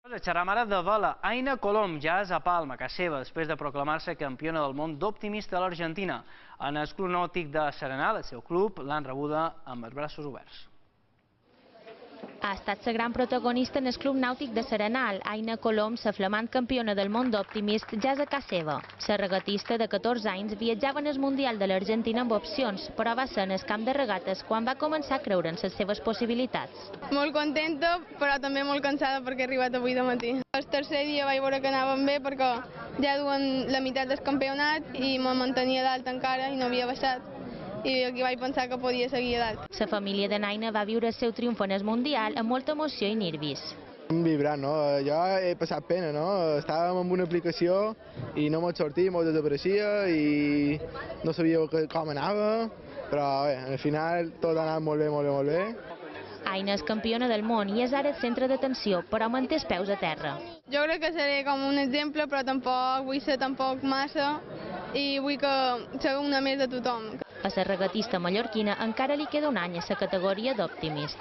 A xerram ara de vela. Aina Colom ja és a Palma, a casa seva, després de proclamar-se campiona del món d'optimista a l'Argentina. En el Club Nàutic de Serenal, el seu club, l'han rebuda amb els braços oberts. Ha estat la gran protagonista en el Club Nàutic de Serenal. Aina Colom, la flamant campiona del món d'Optimist, ja és a casa seva. La regatista de 14 anys viatjava en el Mundial de l'Argentina amb opcions, però va ser en el camp de regates quan va començar a creure en les seves possibilitats. Molt contenta, però també molt cansada perquè he arribat avui de matí. El tercer dia vaig veure que anàvem bé perquè ja duen la meitat del campionat i me mantenia dalt encara i no havia baixat. I aquí vaig pensar que podia seguir a dalt. La família de Naina va viure el seu triomf en el Mundial amb molta emoció i nervis. Vibrant, no? Jo he passat pena, no? Estàvem en una aplicació i no m'ho sortia, m'ho desapareixia i no sabia com anava, però bé, al final tot ha anat molt bé, molt bé, molt bé. Aina és campiona del món i és ara el centre d'atenció, però manté els peus a terra. Jo crec que seré com un exemple, però tampoc vull ser tampoc massa i vull que sigui una més de tothom. A la regatista mallorquina encara li queda un any a la categoria d'Optimist.